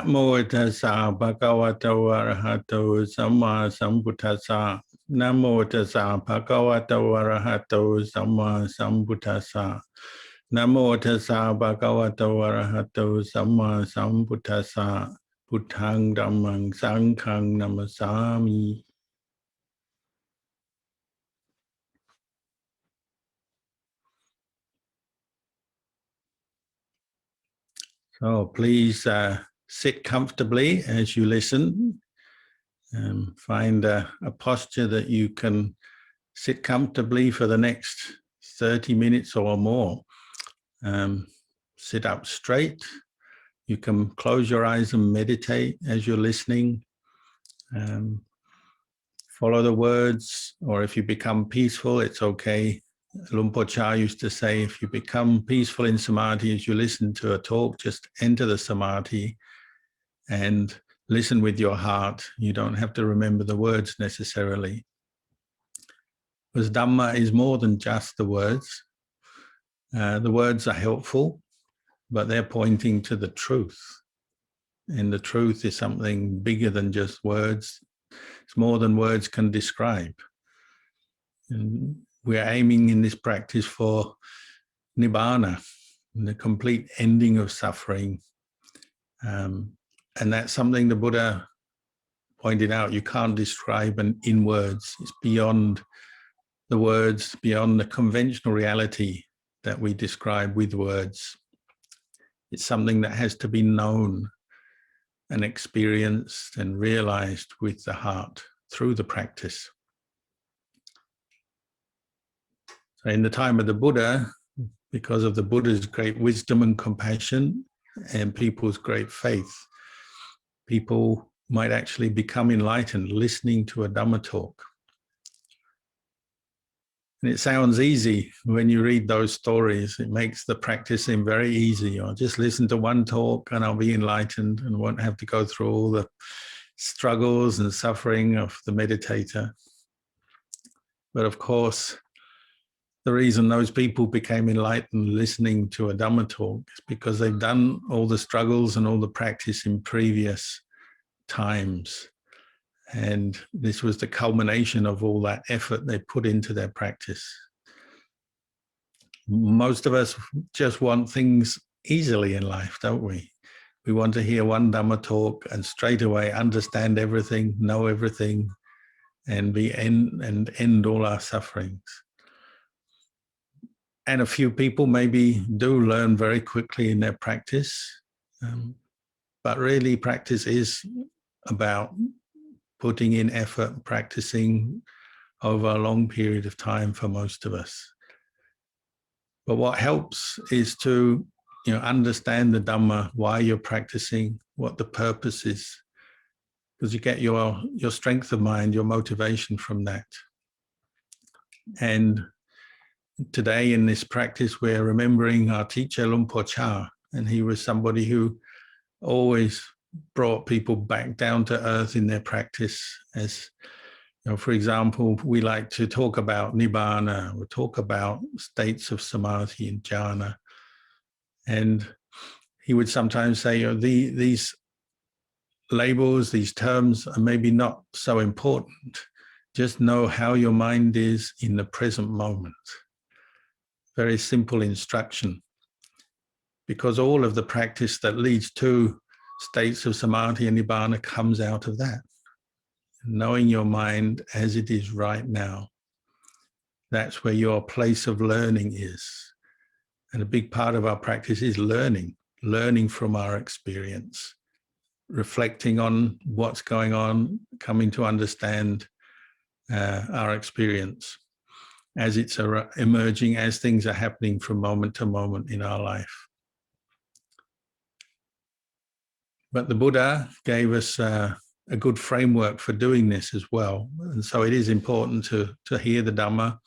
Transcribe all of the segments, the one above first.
Namo tassa bhagavato arahato samma sambuddhassa. Namo tassa bhagavato arahato samma sambuddhassa. Namo tassa bhagavato arahato samma sambuddhassa. Buddhang dhammang sanghang namasami. So please sit comfortably as you listen. Find a posture that you can sit comfortably for the next 30 minutes or more. Sit up straight. You can close your eyes and meditate as you're listening. Follow the words, or if you become peaceful, it's okay. Luang Por Chah used to say, if you become peaceful in samadhi as you listen to a talk, just enter the samadhi and listen with your heart. You don't have to remember the words necessarily. Because Dhamma is more than just the words. The words are helpful, but they're pointing to the truth. And the truth is something bigger than just words. It's more than words can describe. And we're aiming in this practice for Nibbana, the complete ending of suffering. And that's something the Buddha pointed out. You can't describe in words. It's beyond the words, beyond the conventional reality that we describe with words. It's something that has to be known and experienced and realized with the heart through the practice. So in the time of the Buddha, because of the Buddha's great wisdom and compassion and people's great faith, people might actually become enlightened listening to a Dhamma talk. And it sounds easy when you read those stories. It makes the practice seem very easy. I'll just listen to one talk and I'll be enlightened and won't have to go through all the struggles and suffering of the meditator. But of course, the reason those people became enlightened listening to a Dhamma talk is because they've done all the struggles and all the practice in previous times. And this was the culmination of all that effort they put into their practice. Most of us just want things easily in life, don't we? We want to hear one Dhamma talk and straight away understand everything, know everything, and end all our sufferings. And a few people maybe do learn very quickly in their practice, but really practice is about putting in effort, practicing over a long period of time for most of us. But what helps is to understand the Dhamma, why you're practicing, what the purpose is, because you get your strength of mind, your motivation from that. And today in this practice, we're remembering our teacher, Luang Por Chah, and he was somebody who always brought people back down to earth in their practice. As for example, we like to talk about Nibbana, we talk about states of samadhi and jhana. And he would sometimes say, these labels, these terms are maybe not so important. Just know how your mind is in the present moment. Very simple instruction, because all of the practice that leads to states of samadhi and nibbana comes out of that. Knowing your mind as it is right now. That's where your place of learning is. And a big part of our practice is learning from our experience, reflecting on what's going on, coming to understand our experience as it's emerging, as things are happening from moment to moment in our life. But the Buddha gave us a good framework for doing this as well. And so it is important to hear the Dhamma.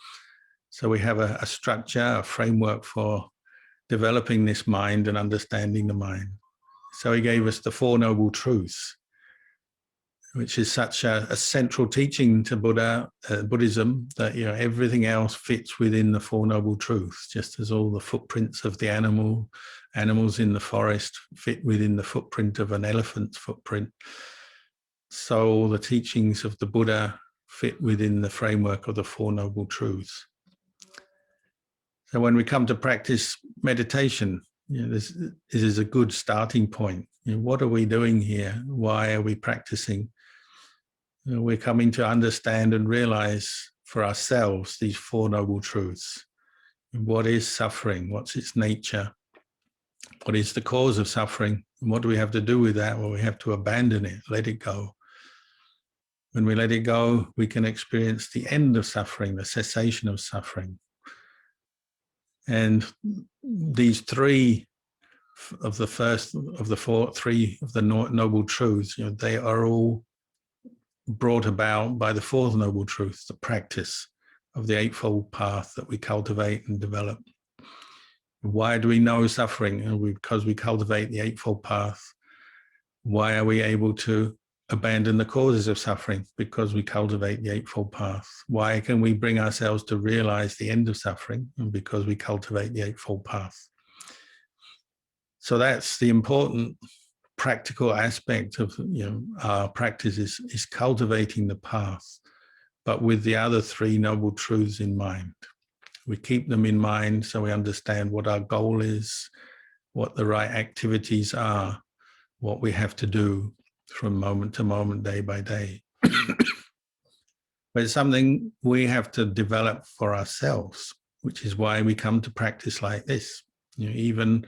So we have a structure, a framework for developing this mind and understanding the mind. So he gave us the Four Noble Truths. which is such a central teaching to Buddhism, that everything else fits within the Four Noble Truths, just as all the footprints of the animals in the forest fit within the footprint of an elephant's footprint. So all the teachings of the Buddha fit within the framework of the Four Noble Truths. So when we come to practice meditation, this is a good starting point. What are we doing here? Why are we practicing? We're coming to understand and realize for ourselves these Four Noble Truths. What is suffering? What's its nature? What is the cause of suffering? And what do we have to do with that? Well, we have to abandon it, let it go. When we let it go, we can experience the end of suffering, the cessation of suffering. And these three of the first of the three of the Noble Truths, they are all brought about by the Fourth Noble Truth, the practice of the Eightfold Path that we cultivate and develop. Why do we know suffering? Because we cultivate the Eightfold Path. Why are we able to abandon the causes of suffering? Because we cultivate the Eightfold Path. Why can we bring ourselves to realize the end of suffering? And because we cultivate the Eightfold Path. So that's the important practical aspect of our practice is cultivating the path, but with the other three Noble Truths in mind. We keep them in mind so we understand what our goal is, what the right activities are, what we have to do from moment to moment, day by day. But it's something we have to develop for ourselves, which is why we come to practice like this. Even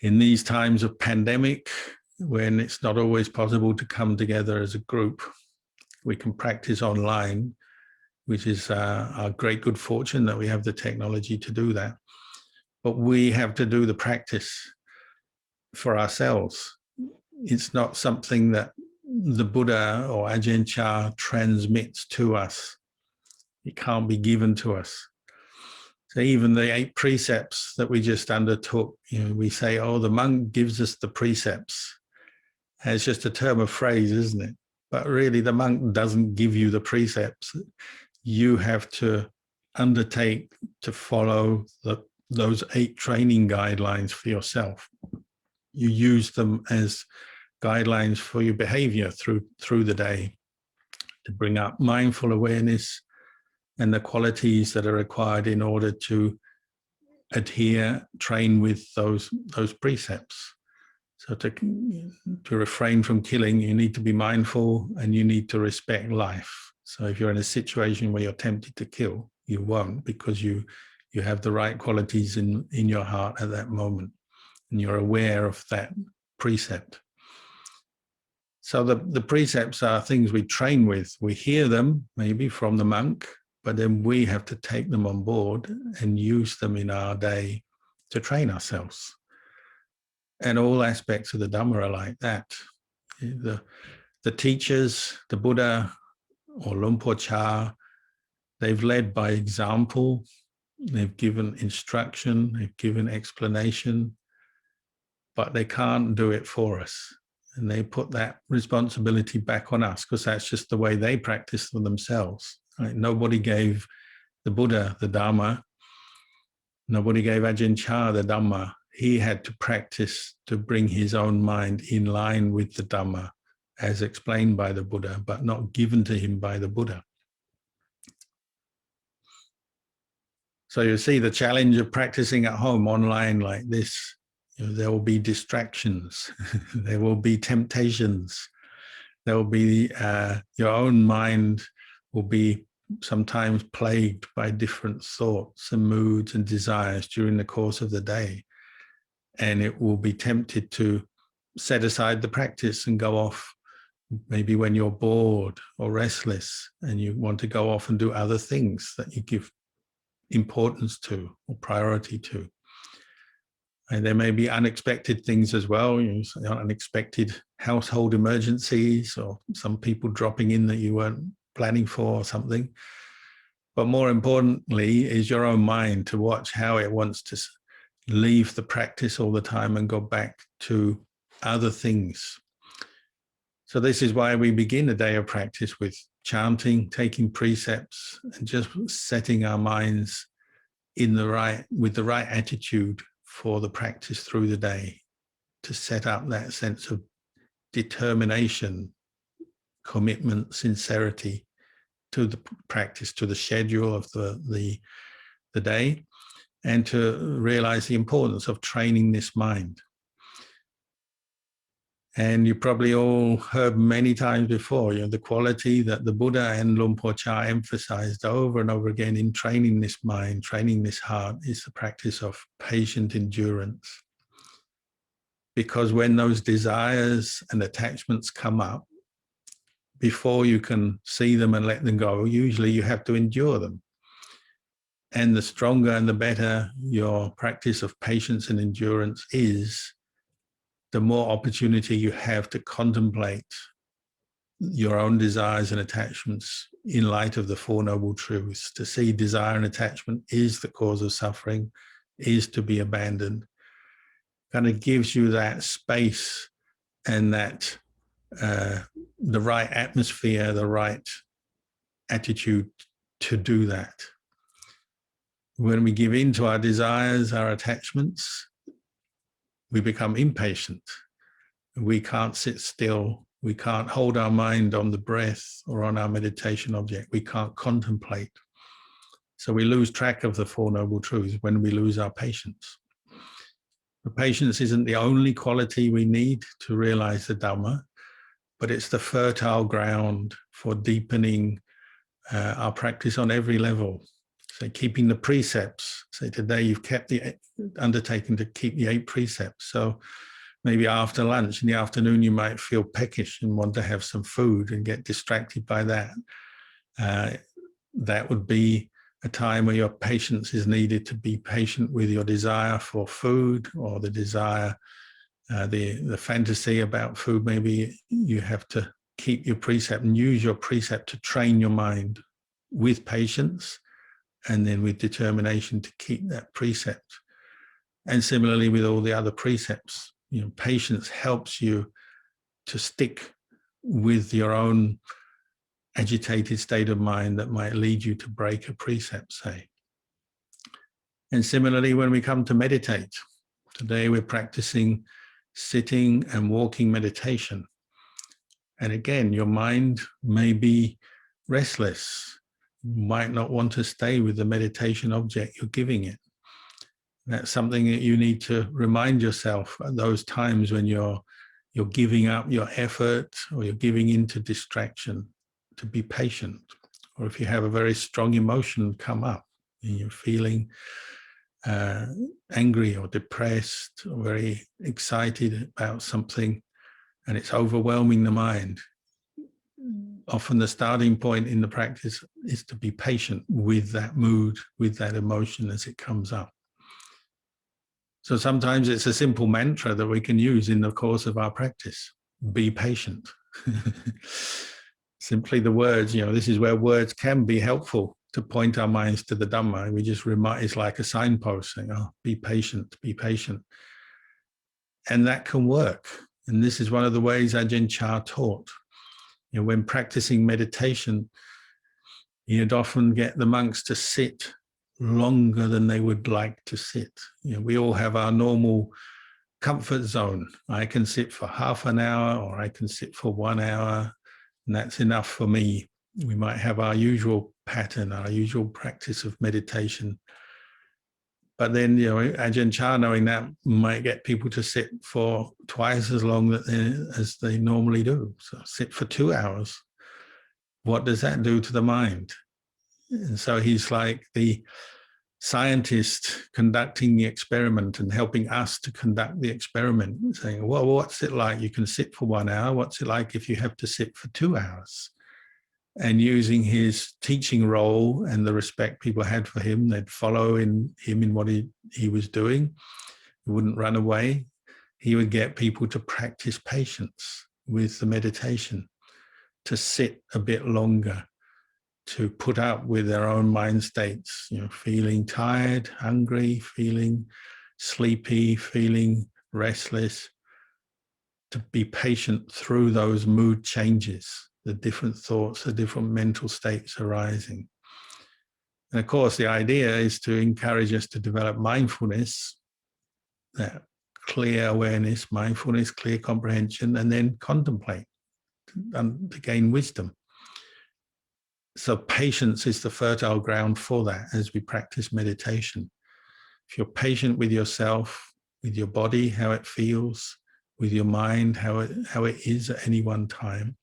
in these times of pandemic, when it's not always possible to come together as a group, we can practice online, which is our great good fortune that we have the technology to do that. But we have to do the practice for ourselves. It's not something that the Buddha or Ajahn Chah transmits to us. It can't be given to us. So even the 8 precepts that we just undertook, we say, oh, the monk gives us the precepts. And it's just a term of phrase, isn't it? But really, the monk doesn't give you the precepts. You have to undertake to follow those 8 training guidelines for yourself. You use them as guidelines for your behavior through the day to bring up mindful awareness and the qualities that are required in order to train with those precepts. So to refrain from killing, you need to be mindful and you need to respect life. So if you're in a situation where you're tempted to kill, you won't, because you have the right qualities in your heart at that moment, and you're aware of that precept. So the precepts are things we train with. We hear them maybe from the monk, but then we have to take them on board and use them in our day to train ourselves. And all aspects of the Dhamma are like that. The teachers, the Buddha or Luang Por Chah, they've led by example. They've given instruction, they've given explanation, but they can't do it for us. And they put that responsibility back on us, because that's just the way they practice for themselves. Right? Nobody gave the Buddha the Dhamma. Nobody gave Ajahn Chah the Dhamma. He had to practice to bring his own mind in line with the Dhamma as explained by the Buddha, but not given to him by the Buddha. So you see the challenge of practicing at home online like this. There will be distractions. There will be temptations. There will be your own mind will be sometimes plagued by different thoughts and moods and desires during the course of the day. And it will be tempted to set aside the practice and go off, maybe when you're bored or restless and you want to go off and do other things that you give importance to or priority to. And there may be unexpected things as well, unexpected household emergencies or some people dropping in that you weren't planning for or something. But more importantly is your own mind to watch how it wants to leave the practice all the time and go back to other things. So this is why we begin a day of practice with chanting, taking precepts, and just setting our minds with the right attitude for the practice through the day, to set up that sense of determination, commitment, sincerity to the practice, to the schedule of the day, and to realize the importance of training this mind. And you probably all heard many times before, the quality that the Buddha and Luang Por Chah emphasized over and over again in training this mind, training this heart, is the practice of patient endurance. Because when those desires and attachments come up, before you can see them and let them go, usually you have to endure them. And the stronger and the better your practice of patience and endurance is, the more opportunity you have to contemplate your own desires and attachments in light of the Four Noble Truths, to see desire and attachment is the cause of suffering, is to be abandoned. Kind of gives you that space and that the right atmosphere, the right attitude to do that. When we give in to our desires, our attachments, we become impatient. We can't sit still. We can't hold our mind on the breath or on our meditation object. We can't contemplate. So we lose track of the Four Noble Truths when we lose our patience. The patience isn't the only quality we need to realize the Dhamma, but it's the fertile ground for deepening our practice on every level. So keeping the precepts. Say today you've undertaken to keep the 8 precepts. So maybe after lunch in the afternoon, you might feel peckish and want to have some food and get distracted by that. That would be a time where your patience is needed, to be patient with your desire for food, or the desire, the fantasy about food. Maybe you have to keep your precept and use your precept to train your mind with patience and then with determination to keep that precept. And similarly with all the other precepts, patience helps you to stick with your own agitated state of mind that might lead you to break a precept, say. And similarly, when we come to meditate, today we're practicing sitting and walking meditation. And again, your mind may be restless, might not want to stay with the meditation object you're giving it. That's something that you need to remind yourself at those times when you're giving up your effort or you're giving into distraction, to be patient. Or if you have a very strong emotion come up and you're feeling angry or depressed or very excited about something and it's overwhelming the mind, often the starting point in the practice is to be patient with that mood, with that emotion as it comes up. So sometimes it's a simple mantra that we can use in the course of our practice. Be patient. Simply the words, this is where words can be helpful to point our minds to the Dhamma. We just remind, it's like a signpost saying, oh, be patient, be patient. And that can work. And this is one of the ways Ajahn Chah taught. When practicing meditation, you'd often get the monks to sit longer than they would like to sit. We all have our normal comfort zone. I can sit for half an hour or I can sit for 1 hour, and that's enough for me. We might have our usual pattern, our usual practice of meditation. But then, Ajahn Chah, knowing that, might get people to sit for twice as long as they normally do. So sit for 2 hours. What does that do to the mind? And so he's like the scientist conducting the experiment and helping us to conduct the experiment, saying, well, what's it like? You can sit for 1 hour. What's it like if you have to sit for 2 hours? And using his teaching role and the respect people had for him, they'd follow him in what he was doing. He wouldn't run away. He would get people to practice patience with the meditation, to sit a bit longer, to put up with their own mind states, feeling tired, hungry, feeling sleepy, feeling restless, to be patient through those mood changes, the different thoughts, the different mental states arising. And of course, the idea is to encourage us to develop mindfulness, that clear awareness, mindfulness, clear comprehension, and then contemplate and to gain wisdom. So patience is the fertile ground for that as we practice meditation. If you're patient with yourself, with your body, how it feels, with your mind, how it is at any one time,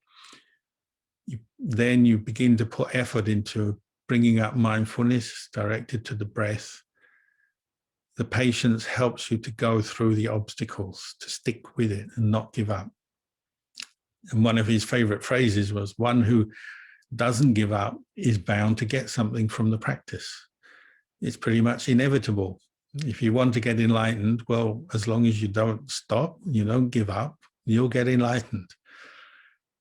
then you begin to put effort into bringing up mindfulness directed to the breath. The patience helps you to go through the obstacles, to stick with it and not give up. And one of his favorite phrases was, one who doesn't give up is bound to get something from the practice. It's pretty much inevitable. If you want to get enlightened, well, as long as you don't stop, you don't give up, you'll get enlightened.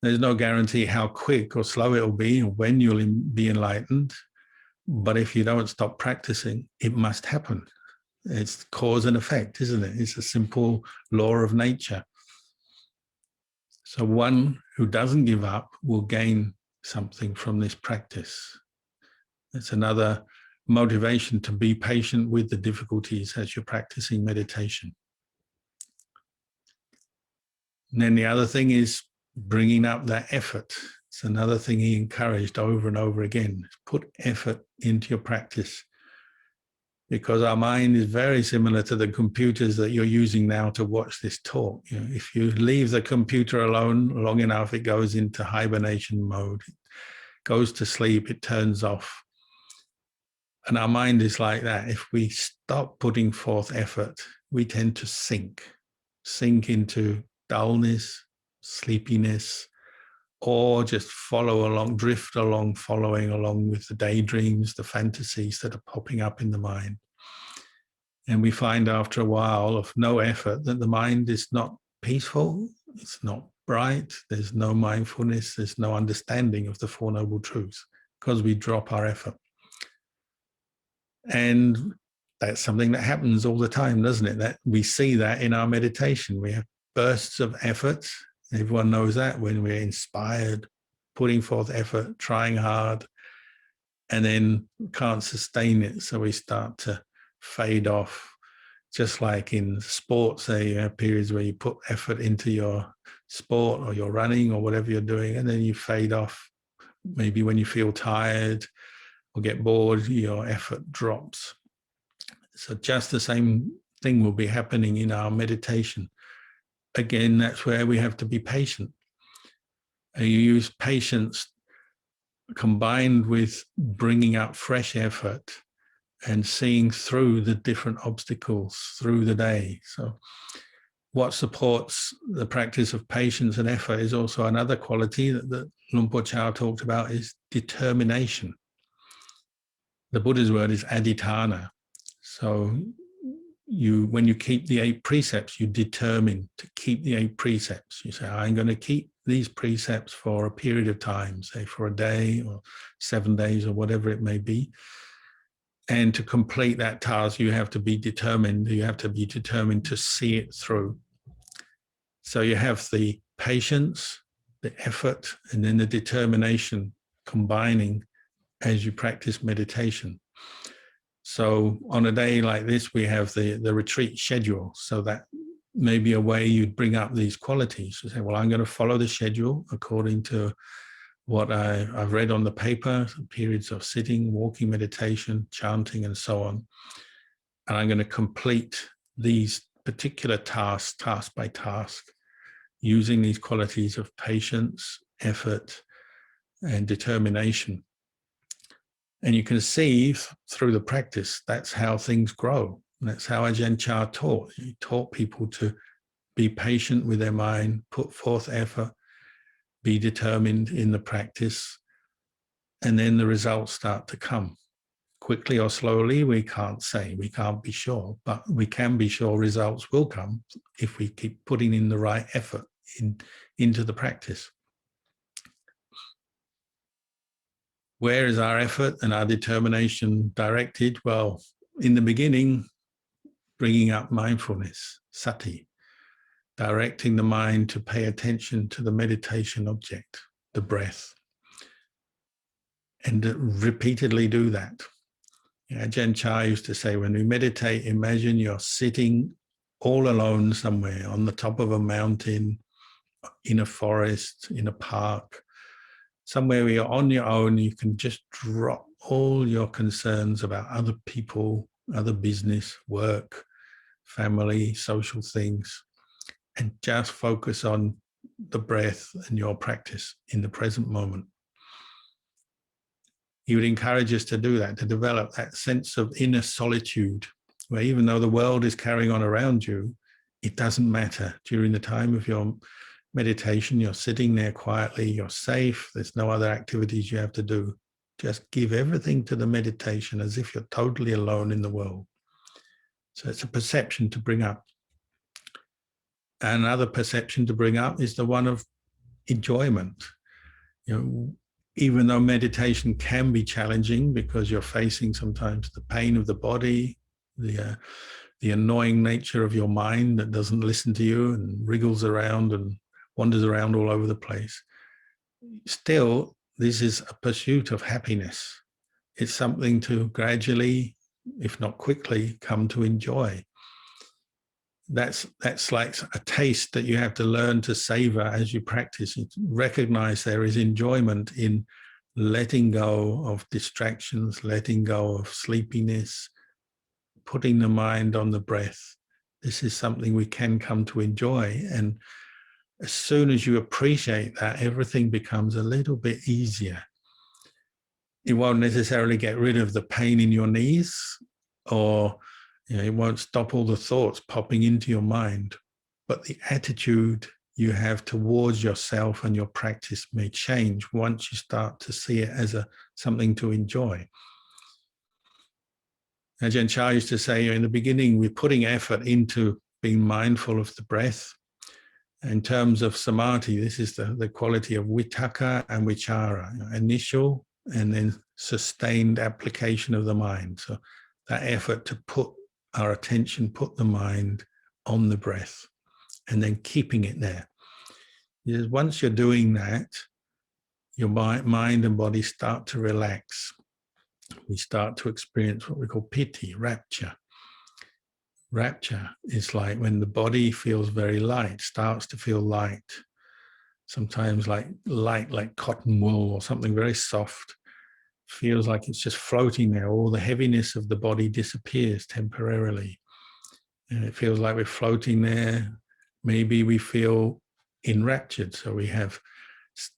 There's no guarantee how quick or slow it'll be or when you'll be enlightened. But if you don't stop practicing, it must happen. It's cause and effect, isn't it? It's a simple law of nature. So one who doesn't give up will gain something from this practice. It's another motivation to be patient with the difficulties as you're practicing meditation. And then the other thing is bringing up that effort. It's another thing he encouraged over and over again. Put effort into your practice, because our mind is very similar to the computers that you're using now to watch this talk. You know, if you leave the computer alone long enough, it goes into hibernation mode. It goes to sleep, it turns off. And our mind is like that. If we stop putting forth effort, we tend to sink into dullness, sleepiness, or just follow along, drift along, following along with the daydreams, the fantasies that are popping up in the mind. And we find after a while of no effort that the mind is not peaceful, it's not bright, there's no mindfulness, there's no understanding of the Four Noble Truths, because we drop our effort. And that's something that happens all the time, doesn't it? That we see that in our meditation. We have bursts of effort. Everyone knows that when we're inspired, putting forth effort, trying hard, and then can't sustain it. So we start to fade off. Just like in sports, you have periods where you put effort into your sport or your running or whatever you're doing, and then you fade off. Maybe when you feel tired or get bored, your effort drops. So just the same thing will be happening in our meditation. Again, that's where we have to be patient. You use patience combined with bringing up fresh effort and seeing through the different obstacles through the day. So what supports the practice of patience and effort is also another quality that Luang Por Chah talked about, is determination. The Buddha's word is adhitthana. So when you keep the 8 precepts, you determine to keep the 8 precepts. You say, I'm going to keep these precepts for a period of time, say for a day or 7 days or whatever it may be. And to complete that task, you have to be determined. You have to be determined to see it through. So you have the patience, the effort, and then the determination combining as you practice meditation. So on a day like this, we have the retreat schedule. So that may be a way you'd bring up these qualities. You say, well, I'm going to follow the schedule according to what I've read on the paper, periods of sitting, walking, meditation, chanting, and so on. And I'm going to complete these particular tasks, task by task, using these qualities of patience, effort, and determination. And you can see through the practice, that's how things grow. And that's how Ajahn Chah taught. He taught people to be patient with their mind, put forth effort, be determined in the practice, and then the results start to come. Quickly or slowly, we can't say, we can't be sure, but we can be sure results will come if we keep putting in the right effort into the practice. Where is our effort and our determination directed? Well, in the beginning, bringing up mindfulness, sati. directing the mind to pay attention to the meditation object, the breath, and repeatedly do that. Ajahn Chah used to say, when we meditate, imagine you're sitting all alone somewhere on the top of a mountain, in a forest, in a park, somewhere where you're on your own. You can just drop all your concerns about other people, other business, work, family, social things, and just focus on the breath and your practice in the present moment. He would encourage us to do that, to develop that sense of inner solitude, where even though the world is carrying on around you, it doesn't matter. During the time of your meditation, you're sitting there quietly, you're safe, there's no other activities you have to do. Just give everything to the meditation as if you're totally alone in the world. So it's a perception to bring up. Another perception to bring up is the one of enjoyment. Even though meditation can be challenging because you're facing sometimes the pain of the body, the annoying nature of your mind that doesn't listen to you and wriggles around and wanders around all over the place, still, this is a pursuit of happiness. It's something to gradually, if not quickly, come to enjoy. That's like a taste that you have to learn to savor as you practice. You recognize there is enjoyment in letting go of distractions, letting go of sleepiness, putting the mind on the breath. This is something we can come to enjoy. And as soon as you appreciate that, everything becomes a little bit easier. It won't necessarily get rid of the pain in your knees, or it won't stop all the thoughts popping into your mind, but the attitude you have towards yourself and your practice may change once you start to see it as something to enjoy. Ajahn Chah used to say, in the beginning, we're putting effort into being mindful of the breath. In terms of samadhi, this is the quality of vitakka and vichara, initial and then sustained application of the mind. So that effort to put our attention, put the mind on the breath, and then keeping it there. Because once you're doing that, your mind and body start to relax. We start to experience what we call piti, rapture. Rapture is like when the body feels very light, starts to feel light, sometimes like cotton wool or something very soft, feels like it's just floating there. All the heaviness of the body disappears temporarily. And it feels like we're floating there. Maybe we feel enraptured, so we have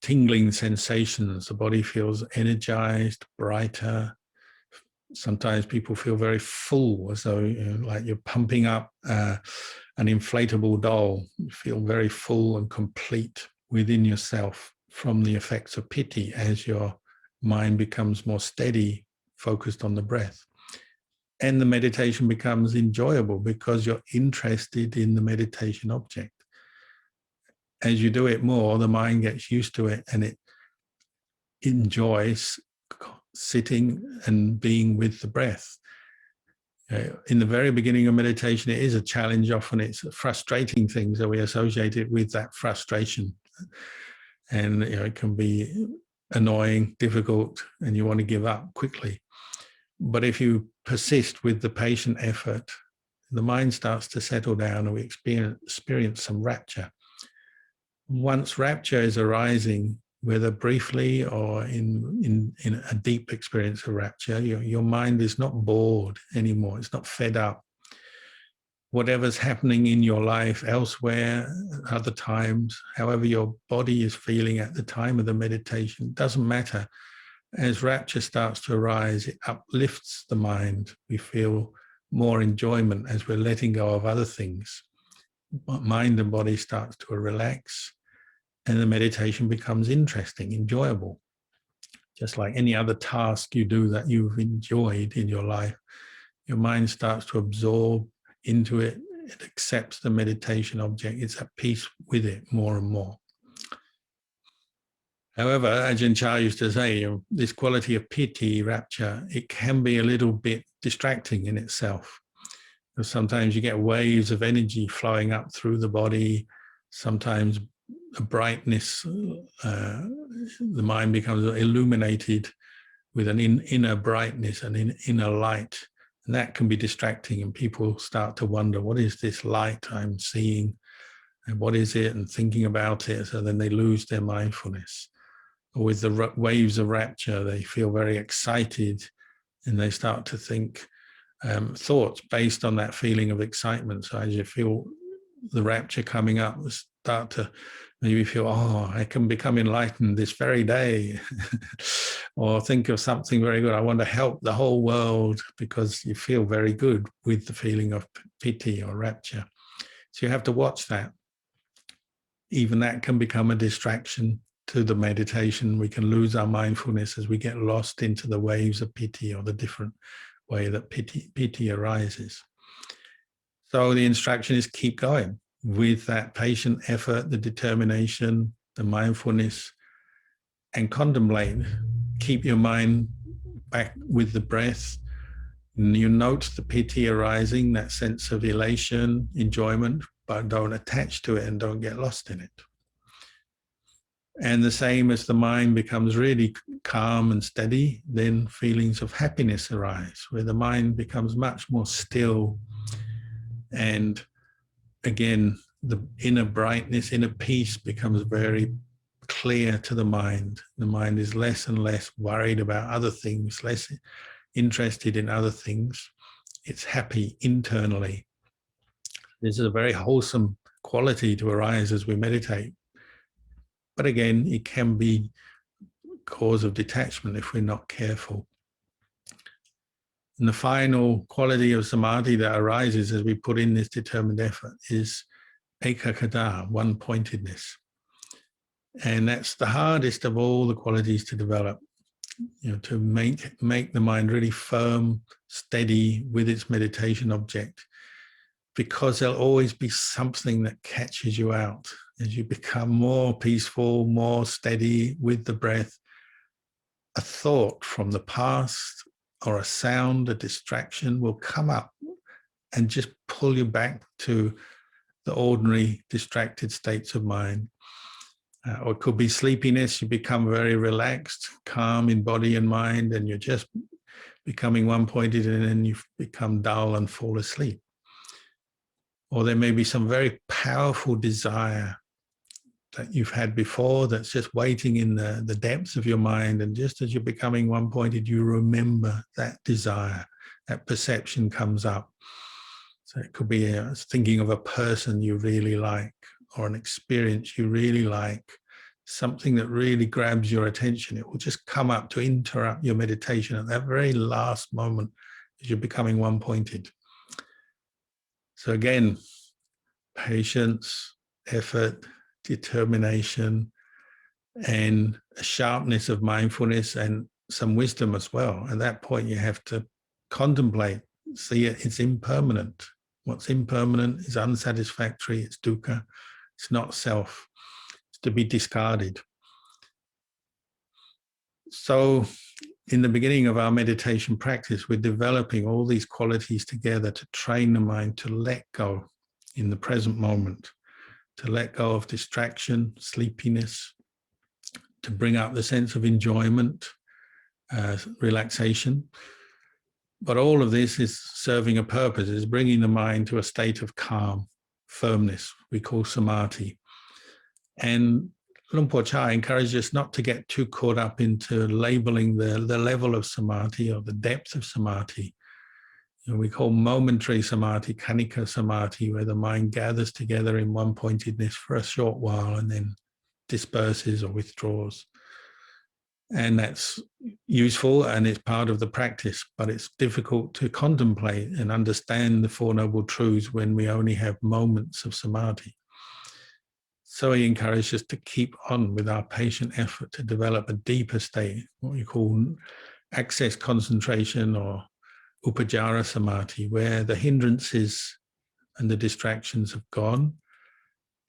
tingling sensations. The body feels energized, brighter. Sometimes people feel very full, as though like you're pumping up an inflatable doll. You feel very full and complete within yourself from the effects of piti as your mind becomes more steady, focused on the breath. And the meditation becomes enjoyable because you're interested in the meditation object. As you do it more, the mind gets used to it and it enjoys sitting and being with the breath. In the very beginning of meditation, it is a challenge. Often it's frustrating things that we associate it with that frustration. And it can be annoying, difficult, and you want to give up quickly. But if you persist with the patient effort, the mind starts to settle down and we experience some rapture. Once rapture is arising, whether briefly or in a deep experience of rapture, your mind is not bored anymore. It's not fed up. Whatever's happening in your life elsewhere, other times, however your body is feeling at the time of the meditation, doesn't matter. As rapture starts to arise, it uplifts the mind. We feel more enjoyment as we're letting go of other things. Mind and body starts to relax, and the meditation becomes interesting, enjoyable. Just like any other task you do that you've enjoyed in your life, your mind starts to absorb into it. It accepts the meditation object. It's at peace with it more and more. However, Ajahn Chah used to say, this quality of piti, rapture, it can be a little bit distracting in itself. Because sometimes you get waves of energy flowing up through the body, sometimes a brightness, the mind becomes illuminated with an inner brightness and inner light. And that can be distracting, and people start to wonder, what is this light I'm seeing? And what is it? And thinking about it. So then they lose their mindfulness. Or with the waves of rapture, they feel very excited and they start to think thoughts based on that feeling of excitement. So as you feel the rapture coming up, start to maybe feel, oh, I can become enlightened this very day. Or think of something very good. I want to help the whole world, because you feel very good with the feeling of piti or rapture. So you have to watch that. Even that can become a distraction to the meditation. We can lose our mindfulness as we get lost into the waves of piti, or the different way that piti arises. So the instruction is keep going with that patient effort, the determination, the mindfulness, and contemplate. Keep your mind back with the breath. And you note the piti arising, that sense of elation, enjoyment, but don't attach to it and don't get lost in it. And the same as the mind becomes really calm and steady, then feelings of happiness arise, where the mind becomes much more still. And again, the inner brightness, inner peace becomes very clear to the mind. The mind is less and less worried about other things, less interested in other things. It's happy internally. This is a very wholesome quality to arise as we meditate. But again, it can be cause of detachment if we're not careful. And the final quality of samadhi that arises as we put in this determined effort is ekaggata, one-pointedness. And that's the hardest of all the qualities to develop, to make the mind really firm, steady with its meditation object, because there'll always be something that catches you out. As you become more peaceful, more steady with the breath, a thought from the past or a sound, a distraction will come up and just pull you back to the ordinary distracted states of mind. Or it could be sleepiness. You become very relaxed, calm in body and mind, and you're just becoming one-pointed, and then you become dull and fall asleep. Or there may be some very powerful desire that you've had before that's just waiting in the depths of your mind, and just as you're becoming one-pointed, you remember that desire, that perception comes up. So it could be thinking of a person you really like, or an experience you really like, something that really grabs your attention. It will just come up to interrupt your meditation at that very last moment as you're becoming one-pointed. So again, patience, effort, determination, and a sharpness of mindfulness, and some wisdom as well. At that point, you have to contemplate, see it's impermanent. What's impermanent is unsatisfactory, it's dukkha, it's not self, it's to be discarded. So in the beginning of our meditation practice, we're developing all these qualities together to train the mind to let go in the present moment, to let go of distraction, sleepiness, to bring up the sense of enjoyment, relaxation. But all of this is serving a purpose, is bringing the mind to a state of calm, firmness, we call samadhi. And Luang Por Chah encourages us not to get too caught up into labeling the level of samadhi or the depth of samadhi. We call momentary samadhi, khanika samadhi, where the mind gathers together in one-pointedness for a short while and then disperses or withdraws. And that's useful and it's part of the practice, but it's difficult to contemplate and understand the Four Noble Truths when we only have moments of samadhi. So he encourages us to keep on with our patient effort to develop a deeper state, what we call access concentration or upajjhara samadhi, where the hindrances and the distractions have gone,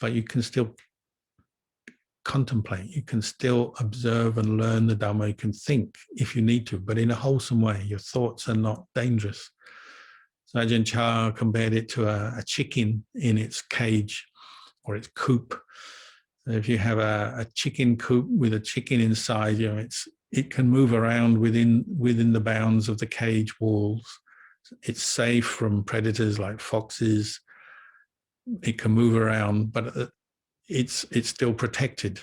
but you can still contemplate, you can still observe and learn the Dhamma, you can think if you need to, but in a wholesome way. Your thoughts are not dangerous. So Ajahn Chah compared it to a chicken in its cage or its coop. So if you have a chicken coop with a chicken inside, it can move around within the bounds of the cage walls. It's safe from predators like foxes. It can move around, but it's still protected.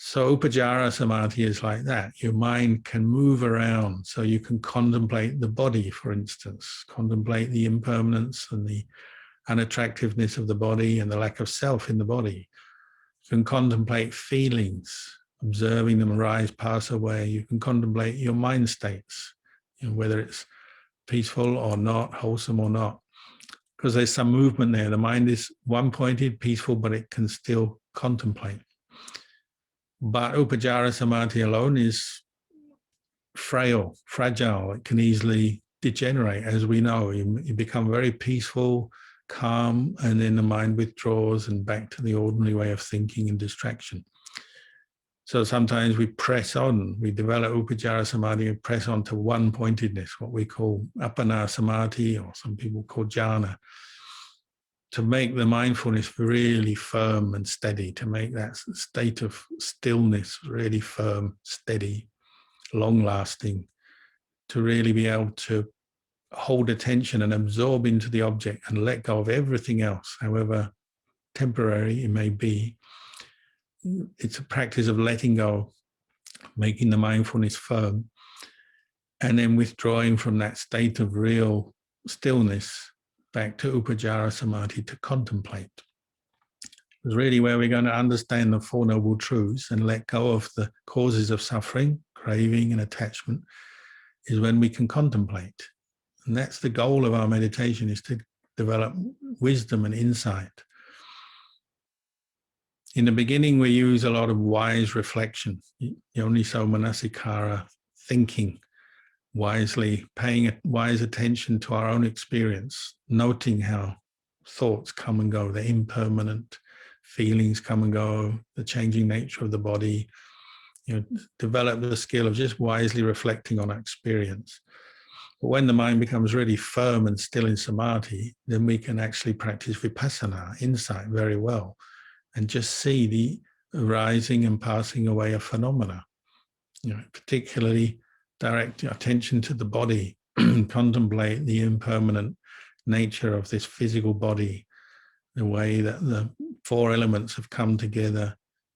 So Upajjhara Samadhi is like that. Your mind can move around, so you can contemplate the body, for instance, contemplate the impermanence and the unattractiveness of the body and the lack of self in the body. You can contemplate feelings, observing them arise, pass away. You can contemplate your mind states, whether it's peaceful or not, wholesome or not, because there's some movement there. The mind is one-pointed, peaceful, but it can still contemplate. But Upajjhara Samadhi alone is frail, fragile. It can easily degenerate, as we know. You become very peaceful, calm, and then the mind withdraws and back to the ordinary way of thinking and distraction. So sometimes we press on, we develop Upajjhara Samadhi and press on to one-pointedness, what we call Appana Samadhi, or some people call jhana, to make the mindfulness really firm and steady, to make that state of stillness really firm, steady, long-lasting, to really be able to hold attention and absorb into the object and let go of everything else, however temporary it may be. It's a practice of letting go, making the mindfulness firm, and then withdrawing from that state of real stillness back to Upajjhara Samadhi to contemplate. It's really where we're going to understand the Four Noble Truths and let go of the causes of suffering, craving and attachment, is when we can contemplate. And that's the goal of our meditation, is to develop wisdom and insight. In the beginning, we use a lot of wise reflection, yoniso manasikara, thinking wisely, paying wise attention to our own experience, noting how thoughts come and go, they're impermanent, feelings come and go, the changing nature of the body. Develop the skill of just wisely reflecting on our experience. But when the mind becomes really firm and still in samadhi, then we can actually practice vipassana, insight, very well, and just see the arising and passing away of phenomena. Particularly direct attention to the body, contemplate the impermanent nature of this physical body, the way that the four elements have come together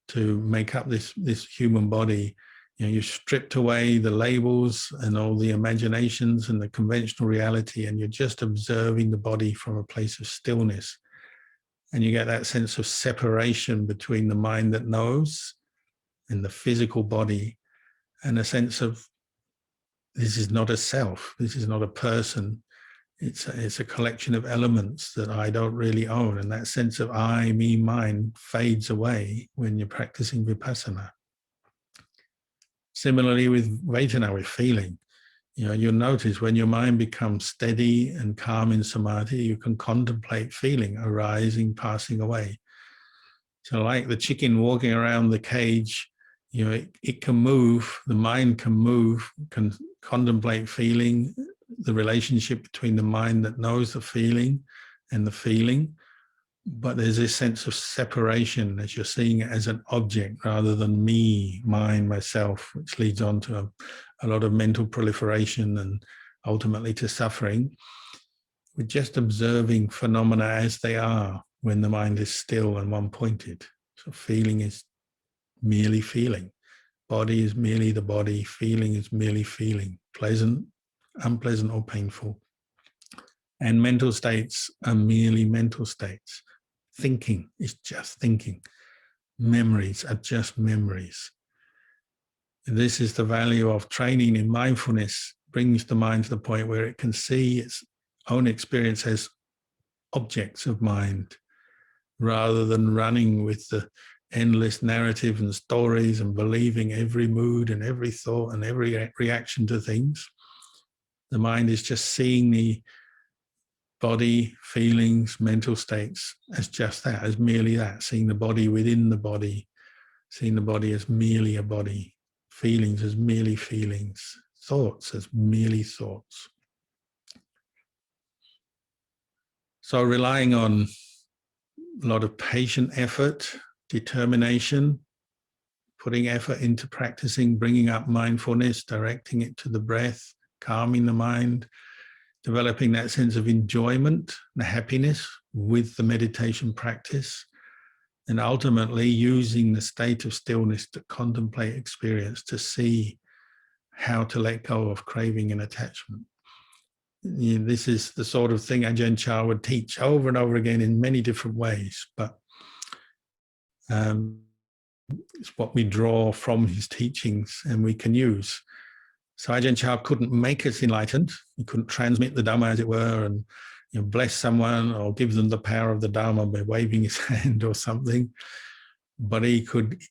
to make up this human body. You've stripped away the labels and all the imaginations and the conventional reality, and you're just observing the body from a place of stillness. And you get that sense of separation between the mind that knows and the physical body, and a sense of this is not a self, this is not a person, it's a collection of elements that I don't really own. And that sense of I, me, mine fades away when you're practicing vipassana. Similarly with Vedana, with feeling, you'll notice when your mind becomes steady and calm in samadhi, you can contemplate feeling arising, passing away. So like the chicken walking around the cage, it can move, the mind can move, can contemplate feeling, the relationship between the mind that knows the feeling and the feeling. But there's this sense of separation as you're seeing it as an object rather than me, mine, myself, which leads on to a lot of mental proliferation and ultimately to suffering. We're just observing phenomena as they are when the mind is still and one-pointed. So feeling is merely feeling. Body is merely the body. Feeling is merely feeling. Pleasant, unpleasant, or painful. And mental states are merely mental states. Thinking is just thinking. Memories are just memories. And this is the value of training in mindfulness, brings the mind to the point where it can see its own experience as objects of mind, rather than running with the endless narrative and stories and believing every mood and every thought and every reaction to things. The mind is just seeing the body, feelings, mental states as just that, as merely that, seeing the body within the body, seeing the body as merely a body, feelings as merely feelings, thoughts as merely thoughts. So relying on a lot of patient effort, determination, putting effort into practicing, bringing up mindfulness, directing it to the breath, calming the mind, developing that sense of enjoyment, the happiness with the meditation practice, and ultimately using the state of stillness to contemplate experience, to see how to let go of craving and attachment. This is the sort of thing Ajahn Chah would teach over and over again in many different ways, but it's what we draw from his teachings and we can use. So Ajahn Chah couldn't make us enlightened. He couldn't transmit the Dhamma, as it were, and bless someone or give them the power of the Dhamma by waving his hand or something. But he could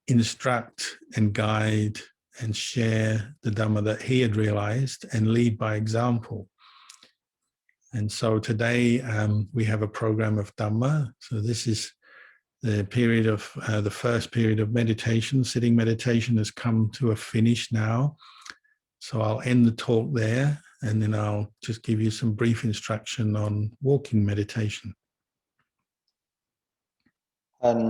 instruct and guide and share the Dhamma that he had realized and lead by example. And so today we have a program of Dhamma. So this is the period of the first period of meditation. Sitting meditation has come to a finish now. So I'll end the talk there, and then I'll just give you some brief instruction on walking meditation. อัน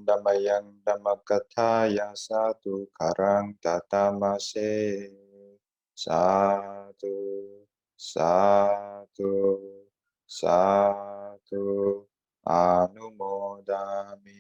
ดัมยังดัมมกทายาสาธุคารังตาตามาเสสาธุสาธุสาธุอนุโมดามิ